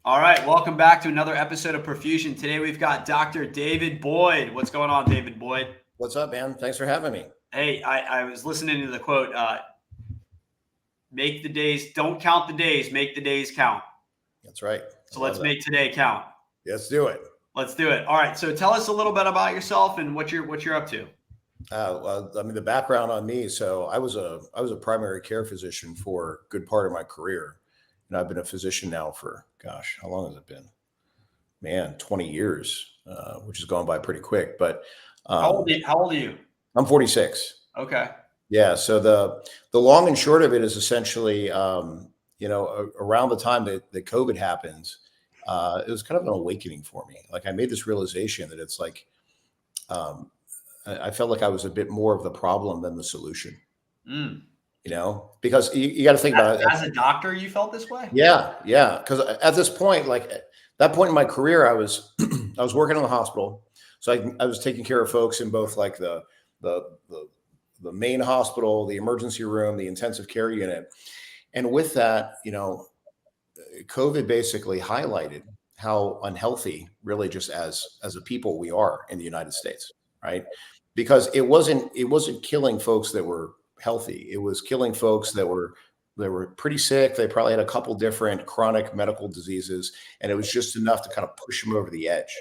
All right, welcome back to another episode of Profusion. Today we've got Dr. David Boyd. What's going on, David Boyd? What's up, man? Thanks for having me. Hey, I was listening to the quote, make the days, don't count the days, make the days count. That's right. So let's make today count. Let's do it. Let's do it. All right, so tell us a little bit about yourself and what you're up to. Well, I mean, the background on me. So I was a primary care physician for a good part of my career, and I've been a physician now for, gosh, how long has it been? Man, 20 years, which has gone by pretty quick. But how old are you? I'm 46. Okay. Yeah. So the long and short of it is essentially, around the time that COVID happens, it was kind of an awakening for me. Like I made this realization that it's like, I felt like I was a bit more of the problem than the solution. Because you got to think about it. As a doctor, you felt this way? Yeah. Because at this point, like at that point in my career, I was I was working in the hospital, so I was taking care of folks in both like the main hospital, the emergency room, the intensive care unit, and with that, COVID basically highlighted how unhealthy, really, just as a people we are in the United States, right? Because it wasn't killing folks that were healthy. It was killing folks that were pretty sick. They probably had a couple different chronic medical diseases, and it was just enough to kind of push them over the edge.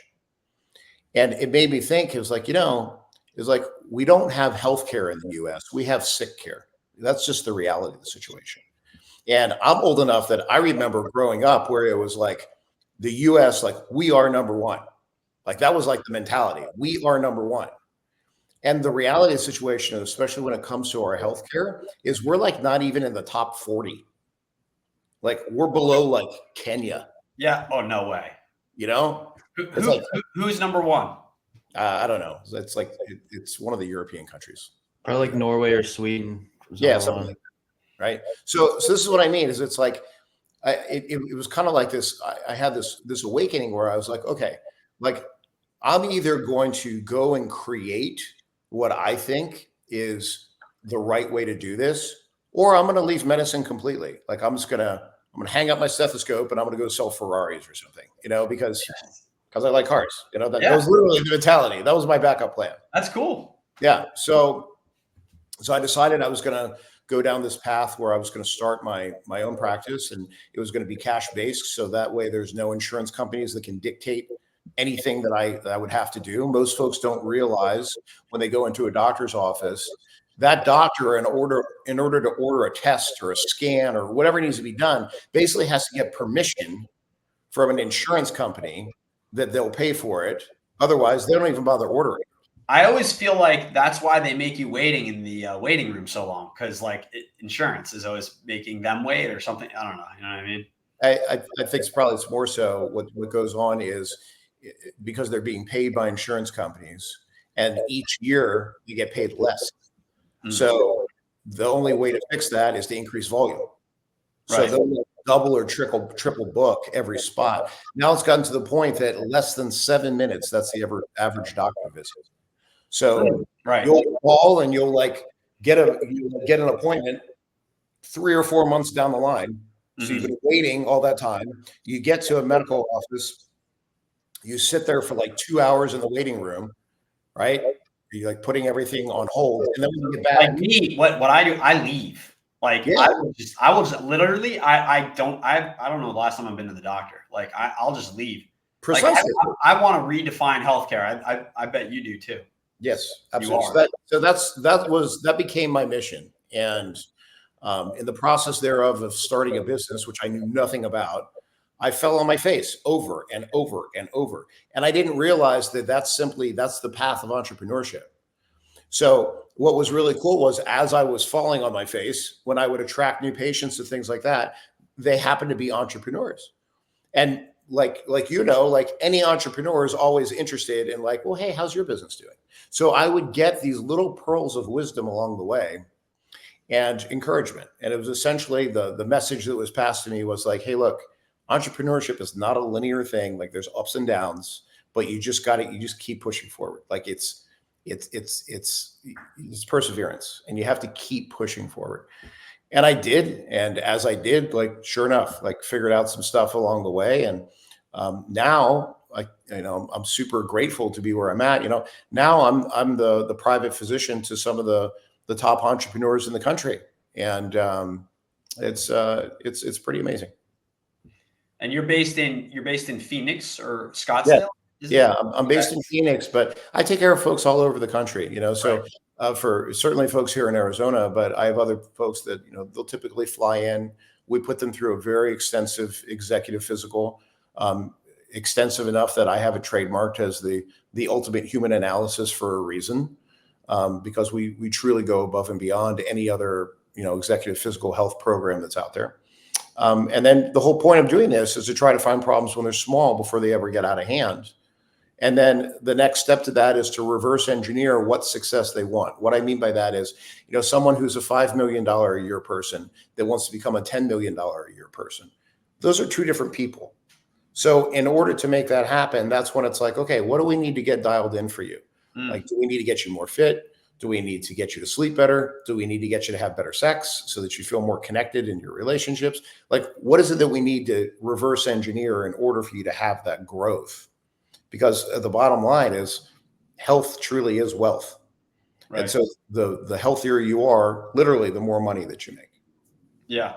And it made me think, it was like, we don't have healthcare in the US. We have sick care. That's just the reality of the situation. And I'm old enough that I remember growing up where it was like the US, like we are number one. Like that was like the mentality. We are number one. And the reality of the situation, especially when it comes to our healthcare, is we're like not even in the top 40. Like we're below like Kenya. Yeah. Oh, no way. Who's number one? I don't know. It's like it's one of the European countries. Probably like Norway or Sweden. Yeah, something like that, right? So this is what I mean. Is it's like it was kind of like this. I had this awakening where I was like, okay, like I'm either going to go and create what I think is the right way to do this, or I'm going to leave medicine completely. Like I'm going to hang up my stethoscope and I'm going to go sell Ferraris or something, because I like cars, that was literally the mentality. That was my backup plan. That's cool. Yeah. So I decided I was going to go down this path where I was going to start my own practice, and it was going to be cash based. So that way there's no insurance companies that can dictate anything that I would have to do. Most folks don't realize when they go into a doctor's office, that doctor, in order to order a test or a scan or whatever needs to be done, basically has to get permission from an insurance company that they'll pay for it. Otherwise, they don't even bother ordering. I always feel like that's why they make you waiting in the waiting room so long, because insurance is always making them wait or something. I don't know. You know what I mean? I think it's more so what goes on is because they're being paid by insurance companies, and each year you get paid less. Mm-hmm. So the only way to fix that is to increase volume. Right. So they'll double or triple book every spot. Now it's gotten to the point that less than 7 minutes, that's the average doctor visit. So you'll call and you'll get an appointment 3 or 4 months down the line. Mm-hmm. So you've been waiting all that time. You get to a medical office, you sit there for 2 hours in the waiting room, right? You're putting everything on hold, and then when you get back, what I do, I leave. I will just literally, I don't know the last time I've been to the doctor. I'll just leave. Precisely. I want to redefine healthcare. I bet you do too. Yes, absolutely. That became my mission. And in the process thereof of starting a business, which I knew nothing about, I fell on my face over and over and over. And I didn't realize that's the path of entrepreneurship. So what was really cool was, as I was falling on my face, when I would attract new patients and things like that, they happened to be entrepreneurs. And like any entrepreneur is always interested in well, hey, how's your business doing? So I would get these little pearls of wisdom along the way and encouragement. And it was essentially the message that was passed to me was hey, look, entrepreneurship is not a linear thing. There's ups and downs, but you just keep pushing forward. It's perseverance, and you have to keep pushing forward. And I did. And as I did, like, sure enough, like, figured out some stuff along the way. And now, like, I'm super grateful to be where I'm at. Now I'm the private physician to some of the top entrepreneurs in the country. And it's pretty amazing. And you're based in Phoenix or Yeah. Scottsdale? Is Yeah, it? I'm based in Phoenix, but I take care of folks all over the country, so for certainly folks here in Arizona, but I have other folks that, they'll typically fly in. We put them through a very extensive executive physical, extensive enough that I have it trademarked as the ultimate human analysis for a reason, because we truly go above and beyond any other, executive physical health program that's out there. And then the whole point of doing this is to try to find problems when they're small before they ever get out of hand. And then the next step to that is to reverse engineer what success they want. What I mean by that is, someone who's a $5 million a year person that wants to become a $10 million a year person. Those are two different people. So in order to make that happen, that's when it's like, okay, what do we need to get dialed in for you? Like, do we need to get you more fit? Do we need to get you to sleep better? Do we need to get you to have better sex so that you feel more connected in your relationships? Like, what is it that we need to reverse engineer in order for you to have that growth? Because the bottom line is health truly is wealth. Right. And so the healthier you are, literally, the more money that you make. Yeah.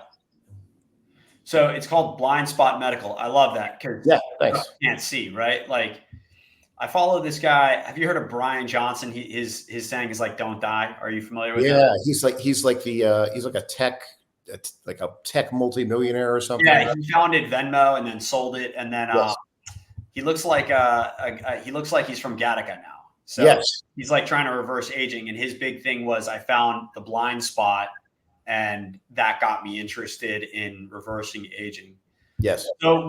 So it's called Blind Spot Medical. I love that because thanks. You can't see, right? Like, I follow this guy. Have you heard of Brian Johnson? His saying is like, "Don't die." Are you familiar with him? Yeah, he's like a tech multimillionaire or something. Yeah, he founded Venmo and then sold it, and then he looks like he's from Gattaca now. So he's like trying to reverse aging, and his big thing was, I found the blind spot, and that got me interested in reversing aging. Yes. So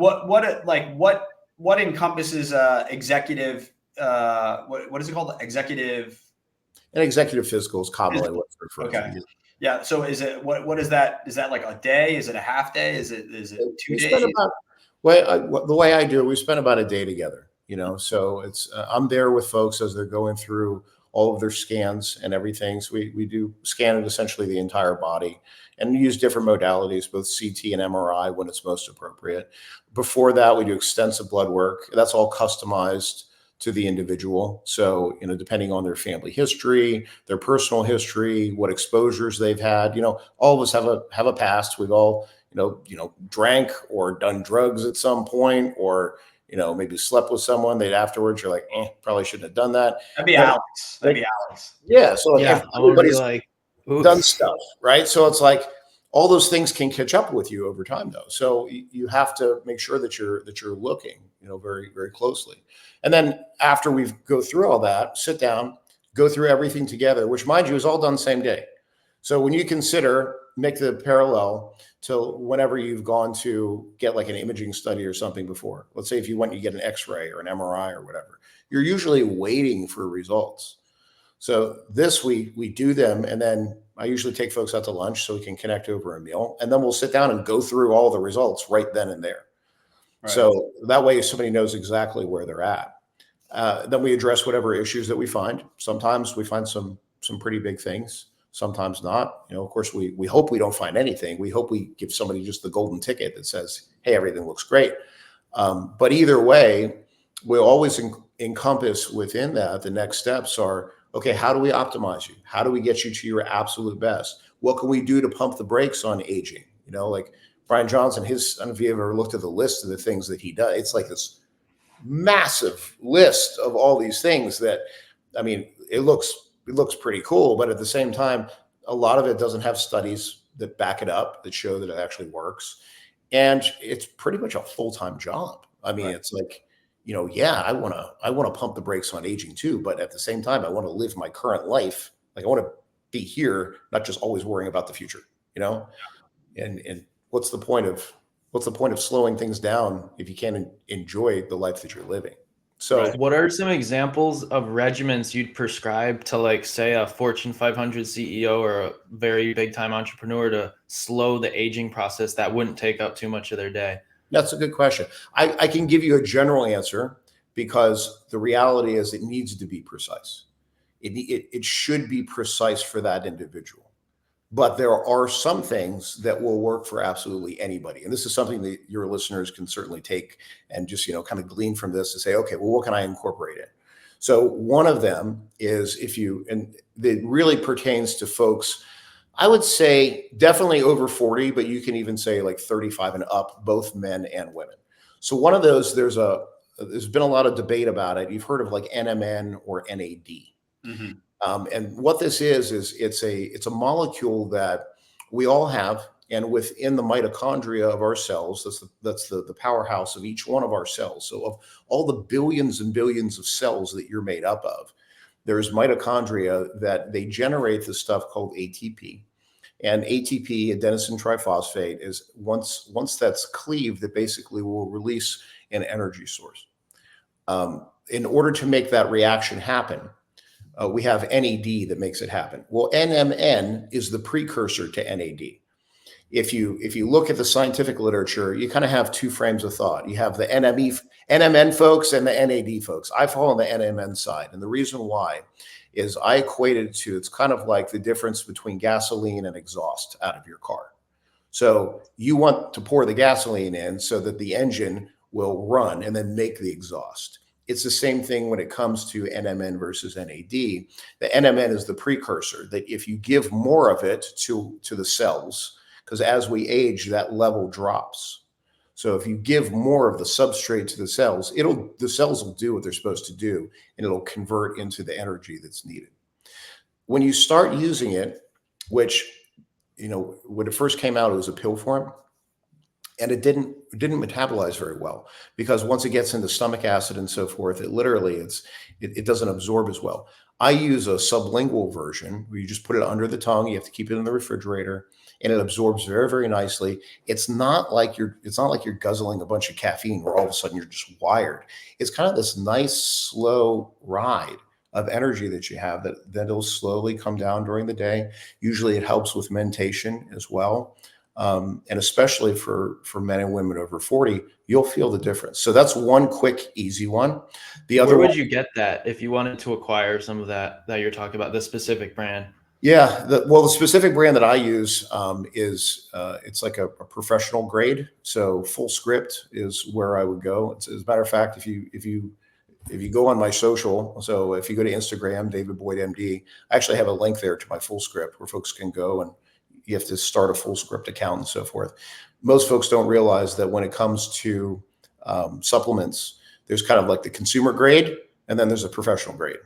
what encompasses executive? What is it called? Executive. An executive physical is commonly what's referred to. Yeah. So is it what is that? Is that like a day? Is it a half day? Is it 2 days? The way I do it, we spend about a day together. So it's I'm there with folks as they're going through all of their scans and everything. So we do scan it essentially the entire body and use different modalities, both CT and MRI when it's most appropriate. Before that, we do extensive blood work. That's all customized to the individual. So, depending on their family history, their personal history, what exposures they've had, all of us have a past. We've all, drank or done drugs at some point, or, maybe slept with someone that afterwards you're like, probably shouldn't have done that. That'd be Alex. Yeah. So everybody's done stuff, right? So it's like all those things can catch up with you over time, though. So you have to make sure that you're looking, very, very closely. And then after we go through all that, sit down, go through everything together, which, mind you, is all done same day. So when you make the parallel to whenever you've gone to get like an imaging study or something before, let's say if you went, you get an X-ray or an MRI or whatever, you're usually waiting for results. So this we do them, and then I usually take folks out to lunch so we can connect over a meal, and then we'll sit down and go through all the results right then and there. Right. So that way somebody knows exactly where they're at. Then we address whatever issues that we find. Sometimes we find some pretty big things, sometimes not. Of course, we hope we don't find anything. We hope we give somebody just the golden ticket that says, hey, everything looks great. But either way, we'll always encompass within that, the next steps are, okay, how do we optimize you? How do we get you to your absolute best? What can we do to pump the brakes on aging? Like Brian Johnson, I don't know if you ever looked at the list of the things that he does. It's like this massive list of all these things that, it looks pretty cool, but at the same time, a lot of it doesn't have studies that back it up, that show that it actually works. And it's pretty much a full-time job. It's like, I want to pump the brakes on aging too, but at the same time, I want to live my current life. Like, I want to be here, not just always worrying about the future, and what's the point of slowing things down if you can't enjoy the life that you're living? So what are some examples of regimens you'd prescribe to, like, say, a Fortune 500 CEO or a very big time entrepreneur to slow the aging process that wouldn't take up too much of their day? That's a good question. I can give you a general answer, because the reality is it needs to be precise. It should be precise for that individual. But there are some things that will work for absolutely anybody. And this is something that your listeners can certainly take and just, kind of glean from this to say, okay, well, what can I incorporate in? So one of them is and it really pertains to folks, I would say definitely over 40, but you can even say like 35 and up, both men and women. So one of those, there's been a lot of debate about it. You've heard of like NMN or NAD. Mm-hmm. And what this is it's a molecule that we all have, and within the mitochondria of our cells, that's the powerhouse of each one of our cells. So of all the billions and billions of cells that you're made up of, there's mitochondria that they generate this stuff called ATP. And ATP, adenosine triphosphate, is once that's cleaved, it basically will release an energy source. In order to make that reaction happen, we have NAD that makes it happen. Well, NMN is the precursor to NAD. If you look at the scientific literature, you kind of have two frames of thought. You have the NMN folks and the NAD folks. I fall on the NMN side, and the reason why is I equate it to, it's kind of like the difference between gasoline and exhaust out of your car. So you want to pour the gasoline in so that the engine will run and then make the exhaust. It's the same thing when it comes to NMN versus NAD. The NMN is the precursor, that if you give more of it to the cells, because as we age, that level drops. So if you give more of the substrate to the cells, the cells will do what they're supposed to do, and it'll convert into the energy that's needed. When you start using it, which, when it first came out, it was a pill form. And it didn't metabolize very well, because once it gets into stomach acid and so forth, it doesn't absorb as well. I use a sublingual version where you just put it under the tongue. You have to keep it in the refrigerator, and it absorbs very, very nicely. It's not like you're guzzling a bunch of caffeine where all of a sudden you're just wired. It's kind of this nice, slow ride of energy that you have that it'll slowly come down during the day. Usually it helps with mentation as well. And especially for men and women over 40, you'll feel the difference. So that's one quick, easy one. The other Where would you get that if you wanted to acquire some of that you're talking about, the specific brand? Yeah, the specific brand that I use is it's like a professional grade. So Full Script is where I would go. As a matter of fact, if you go on my social, so if you go to Instagram, David Boyd MD, I actually have a link there to my Full Script where folks can go, and you have to start a Full Script account and so forth. Most folks don't realize that when it comes to supplements, there's kind of like the consumer grade, and then there's a professional grade.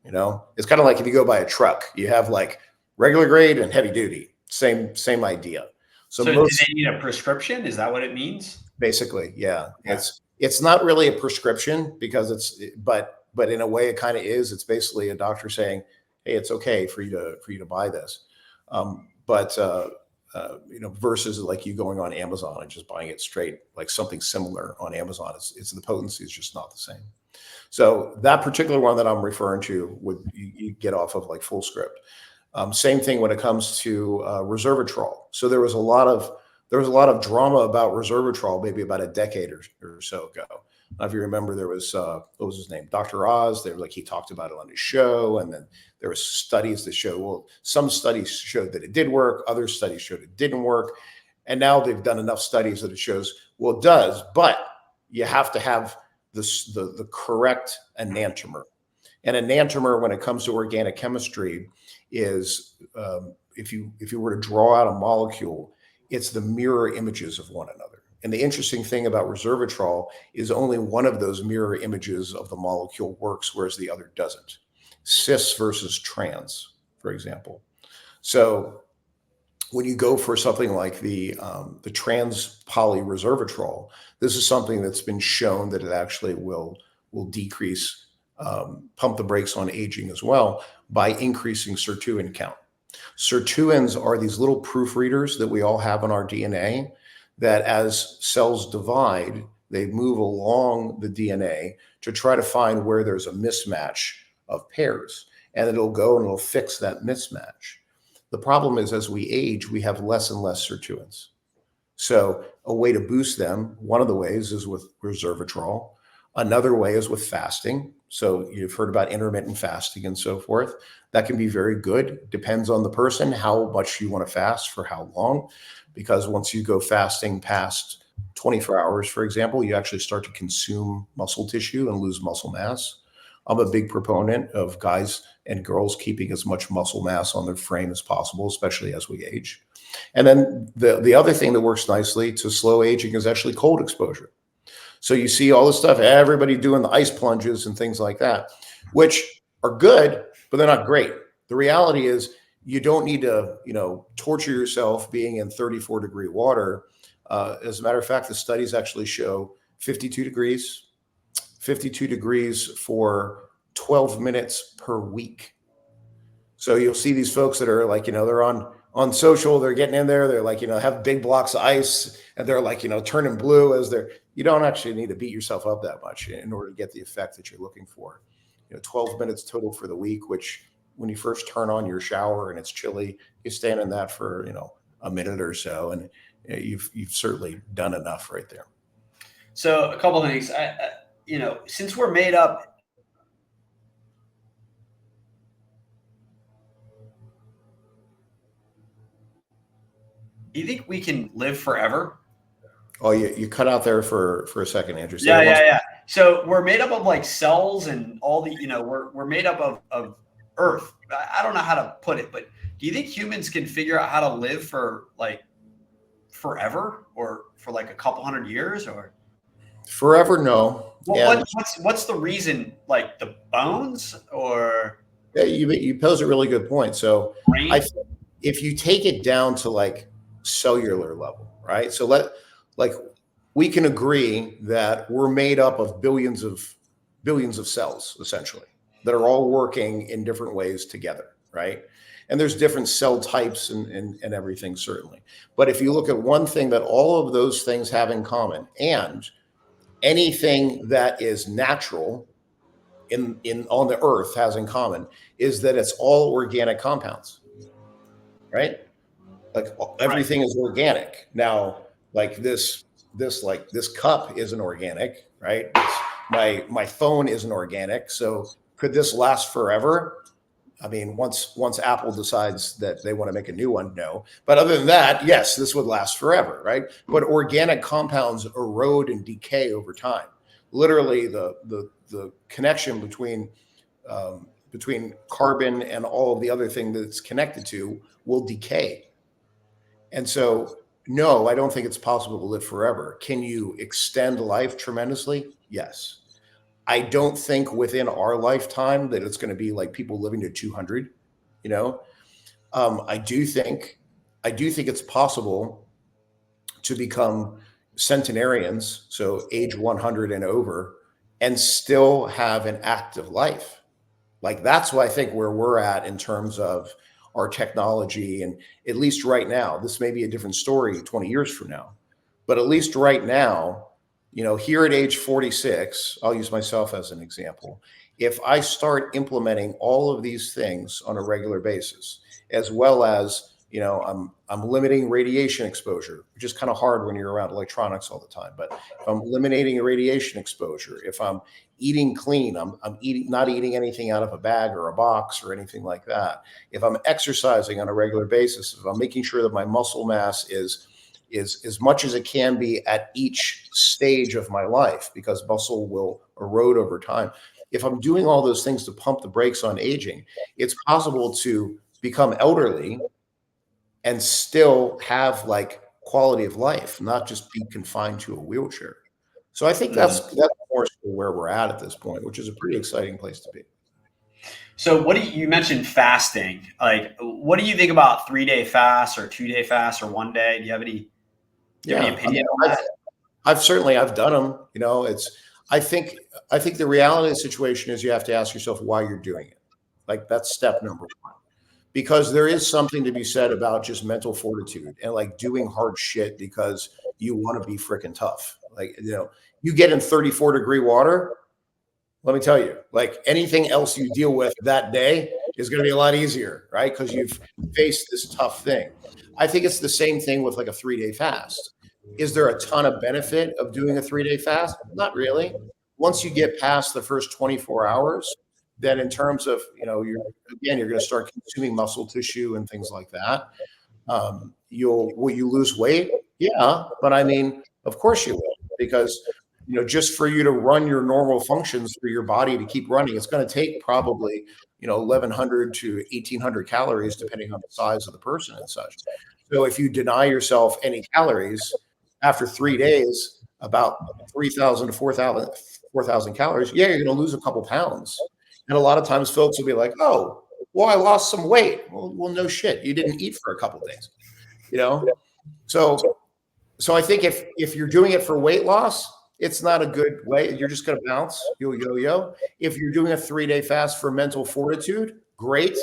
It's kind of like if you go buy a truck, you have like regular grade and heavy duty. Same idea. So do they need a prescription? Is that what it means? Basically, yeah. It's not really a prescription, because but in a way it kind of is. It's basically a doctor saying, hey, it's okay for you to buy this. Versus like you going on Amazon and just buying it straight, like something similar on Amazon. It's the potency is just not the same. So that particular one that I'm referring to you get off of like Full Script. Same thing when it comes to resveratrol. So there was a lot of drama about resveratrol maybe about a decade or so ago. If you remember, there was what was his name, Dr. Oz. He talked about it on his show, and then there was studies that show, well, some studies showed that it did work, other studies showed it didn't work, and now they've done enough studies that it shows, well, it does, but you have to have the correct enantiomer. And enantiomer, when it comes to organic chemistry, is if you were to draw out a molecule, it's the mirror images of one another. And the interesting thing about resveratrol is only one of those mirror images of the molecule works, whereas the other doesn't. Cis versus trans, for example. So when you go for something like the trans polyresveratrol, this is something that's been shown that it actually will decrease, pump the brakes on aging as well by increasing sirtuin count. Sirtuins are these little proofreaders that we all have in our DNA, that as cells divide, they move along the DNA to try to find where there's a mismatch of pairs, and it'll go and it'll fix that mismatch. The problem is, as we age, we have less and less sirtuins. So a way to boost them, one of the ways is with resveratrol. Another way is with fasting. So you've heard about intermittent fasting and so forth. That can be very good. Depends on the person, how much you want to fast for how long. Because once you go fasting past 24 hours, for example, you actually start to consume muscle tissue and lose muscle mass. I'm a big proponent of guys and girls keeping as much muscle mass on their frame as possible, especially as we age. And then the other thing that works nicely to slow aging is actually cold exposure. So you see all this stuff, everybody doing the ice plunges and things like that, which are good, but they're not great. The reality is you don't need to, torture yourself being in 34-degree water. As a matter of fact, the studies actually show 52 degrees for 12 minutes per week. So you'll see these folks that are like, they're on social, they're getting in there, they're like, have big blocks of ice and they're like, turning blue as you don't actually need to beat yourself up that much in order to get the effect that you're looking for. 12 minutes total for the week, which when you first turn on your shower and it's chilly, you stand in that for, a minute or so. And you've certainly done enough right there. So a couple of things, since we're made up, do you think we can live forever? Oh, you cut out there for a second, Andrew. Yeah. So we're made up of like cells and all the, we're made up of earth. I don't know how to put it, but do you think humans can figure out how to live for like forever or for like a couple hundred years or? Forever? No. Well, what's the reason? Like the bones or? Yeah, you pose a really good point. So if you take it down to like cellular level, right? So we can agree that we're made up of billions of cells essentially that are all working in different ways together, right? And there's different cell types and everything certainly. But if you look at one thing that all of those things have in common, and anything that is natural on the earth has in common, is that it's all organic compounds, right? Like everything is organic. Now, like this cup isn't organic, right? My phone isn't organic. So could this last forever? I mean, once Apple decides that they want to make a new one, no. But other than that, yes, this would last forever, right? But organic compounds erode and decay over time. Literally, the connection between carbon and all of the other thing that it's connected to will decay. And so, no, I don't think it's possible to live forever. Can you extend life tremendously? Yes. I don't think within our lifetime that it's going to be like people living to 200, I do think it's possible to become centenarians, so age 100 and over, and still have an active life. Like that's what I think where we're at in terms of our technology. And at least right now, this may be a different story 20 years from now, but at least right now, here at age 46, I'll use myself as an example. If I start implementing all of these things on a regular basis, as well as, I'm limiting radiation exposure, which is kind of hard when you're around electronics all the time. But if I'm eliminating radiation exposure, if I'm eating clean, I'm not eating anything out of a bag or a box or anything like that. If I'm exercising on a regular basis, if I'm making sure that my muscle mass is as much as it can be at each stage of my life, because muscle will erode over time. If I'm doing all those things to pump the brakes on aging, it's possible to become elderly and still have like quality of life, not just be confined to a wheelchair. So I think that's more where we're at this point, which is a pretty exciting place to be. So you mentioned fasting. Like, what do you think about 3-day fast or 2-day fast or 1 day? Do you have any opinion on that? I've done them. I think the reality of the situation is you have to ask yourself why you're doing it. Like that's step number one, because there is something to be said about just mental fortitude and like doing hard shit because you want to be freaking tough. Like, you get in 34-degree water. Let me tell you, like anything else you deal with that day is going to be a lot easier, right? Because you've faced this tough thing. I think it's the same thing with like a 3-day fast. Is there a ton of benefit of doing a 3-day fast? Not really. once you get past the first 24 hours, then in terms of, you're going to start consuming muscle tissue and things like that. Will you lose weight? Yeah. But I mean, of course you will, because, just for you to run your normal functions for your body to keep running, it's going to take probably, 1,100 to 1,800 calories, depending on the size of the person and such. So if you deny yourself any calories after 3 days, about 3,000 to 4,000 calories, yeah, you're going to lose a couple pounds. And a lot of times folks will be like, oh, well, I lost some weight. Well, no shit. You didn't eat for a couple of days, So I think if you're doing it for weight loss, it's not a good way. You're just going to bounce, yo-yo. If you're doing a 3-day fast for mental fortitude, great.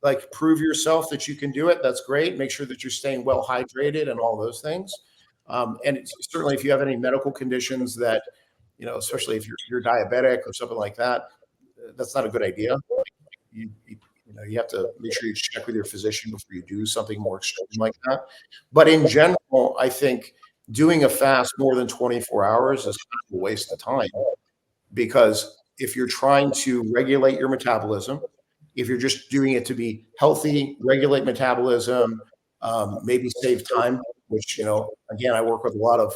Like, prove yourself that you can do it. That's great. Make sure that you're staying well hydrated and all those things. And certainly if you have any medical conditions that, especially if you're diabetic or something like that, that's not a good idea. You have to make sure you check with your physician before you do something more extreme like that. But in general, I think doing a fast more than 24 hours is kind of a waste of time, because if you're trying to regulate your metabolism, if you're just doing it to be healthy, regulate metabolism, maybe save time, which, again, I work with a lot of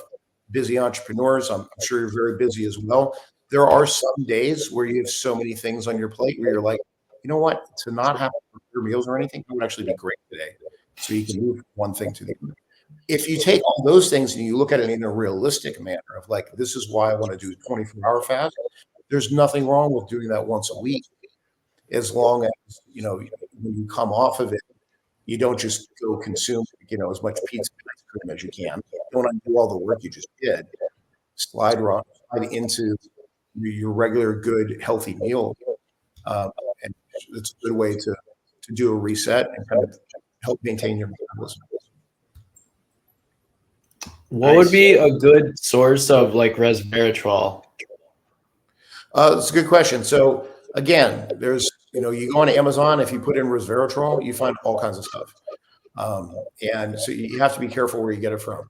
busy entrepreneurs. I'm sure you're very busy as well. There are some days where you have so many things on your plate where you're like, you know what, to not have to prepare meals or anything would actually be great today. So you can move one thing to the other. If you take all those things and you look at it in a realistic manner of like, this is why I want to do a 24-hour fast, there's nothing wrong with doing that once a week, as long as, when you come off of it, you don't just go consume, as much pizza and ice cream as you can. Don't undo all the work you just did. Slide into your regular, good, healthy meal. And it's a good way to do a reset and kind of help maintain your metabolism. What would be a good source of like resveratrol? That's a good question. So again, there's, you go on Amazon, if you put in resveratrol, you find all kinds of stuff. And so you have to be careful where you get it from.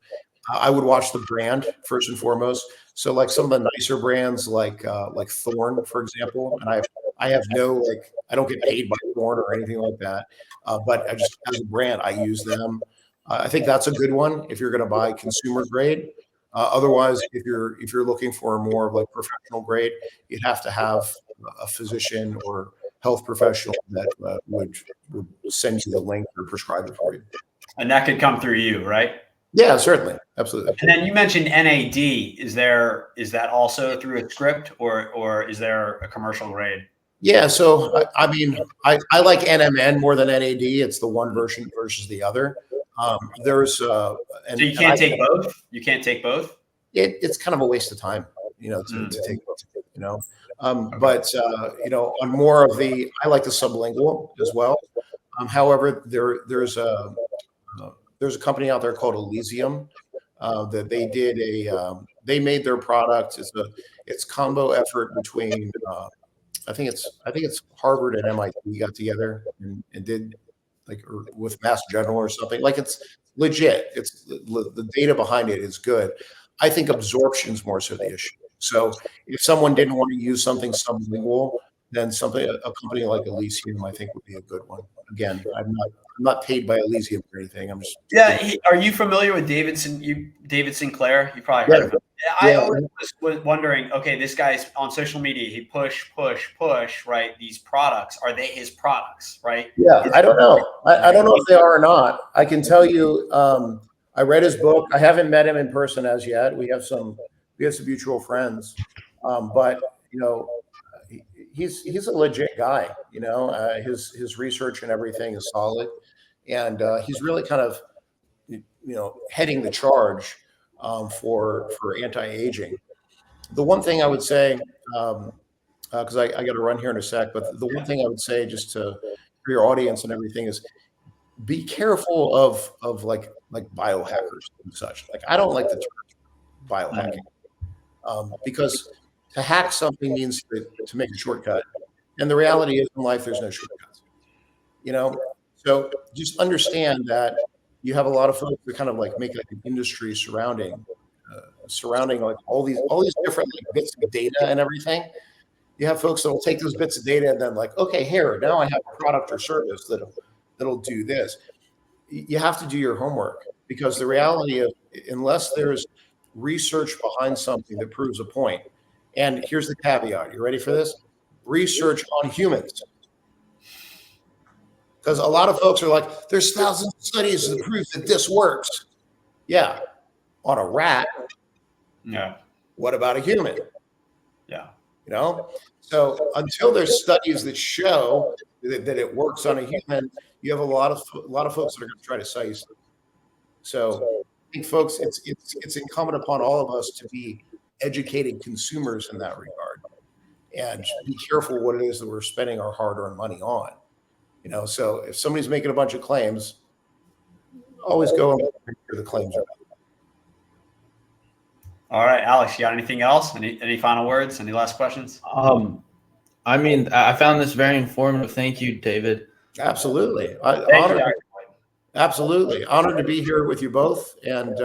I would watch the brand first and foremost. So like some of the nicer brands, like Thorne, for example, and I have no, I don't get paid by Thorne or anything like that. But I just, as a brand, I use them. I think that's a good one if you're going to buy consumer grade. Otherwise, if you're looking for more of like professional grade, you'd have to have a physician or health professional that would send you the link or prescribe it for you. And that could come through you, right? Yeah, certainly. Absolutely. And then you mentioned NAD. Is that also through a script or is there a commercial grade? Yeah. So, I mean, I like NMN more than NAD. It's the one version versus the other. So you can't take both? You can't take both? It's kind of a waste of time, to take both, But, on more of I like the sublingual as well. However, there's a company out there called Elysium that they made their product. It's combo effort between, I think it's Harvard and MIT got together and did or with Mass General or something. Like, it's legit. It's the data behind it is good. I think absorption is more so the issue. So if someone didn't want to use something sublingual, then a company like Elysium, I think, would be a good one. Again, I'm not paid by Elysium or anything. I'm just Are you familiar with David Sinclair? You probably heard of him. I always was wondering, okay, this guy's on social media. He push, right? These products, are they his products, right? Yeah, I don't know. I don't know if they are or not. I can tell you, I read his book. I haven't met him in person as yet. We have some mutual friends, but he's a legit guy. His research and everything is solid, and he's really kind of heading the charge for anti-aging. The one thing I would say, because I got to run here in a sec, but the one thing I would say just for your audience and everything is be careful of like biohackers and such. Like, I don't like the term biohacking because to hack something means to make a shortcut, and the reality is in life there's no shortcuts. So just understand that you have a lot of folks that kind of like make like an industry surrounding surrounding like all these different like, bits of data and everything. You have folks that will take those bits of data and then like, okay, here, now I have a product or service that'll do this. You have to do your homework, because the reality is, unless there's research behind something that proves a point, and here's the caveat, you ready for this? Research on humans. Because a lot of folks are like, there's thousands of studies that prove that this works. Yeah, on a rat. Yeah. What about a human? Yeah. You know, so until there's studies that show that it works on a human, you have a lot of folks that are going to try to sell you stuff. So I think, folks, it's incumbent upon all of us to be educated consumers in that regard, and be careful what it is that we're spending our hard-earned money on. You know, so if somebody's making a bunch of claims, always go and make sure the claims are. All right, Alex, you got anything else? Any final words? Any last questions? I mean, I found this very informative. Thank you, David. Absolutely. Absolutely. Honored to be here with you both, and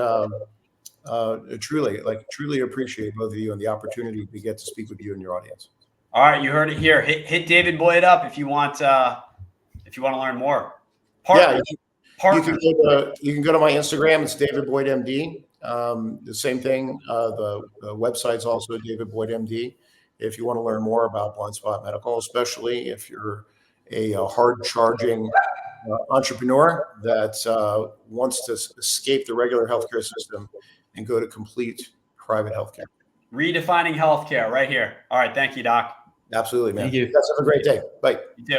truly appreciate both of you and the opportunity to get to speak with you and your audience. All right, you heard it here. Hit David Boyd up if you want to learn more. You can go to my Instagram. It's David Boyd MD. The same thing. The website's also David Boyd MD. If you want to learn more about Blind Spot Medical, especially if you're a hard-charging entrepreneur that wants to escape the regular healthcare system and go to complete private healthcare. Redefining healthcare right here. All right. Thank you, Doc. Absolutely, man. Thank you. You guys have a great day. Bye. You too.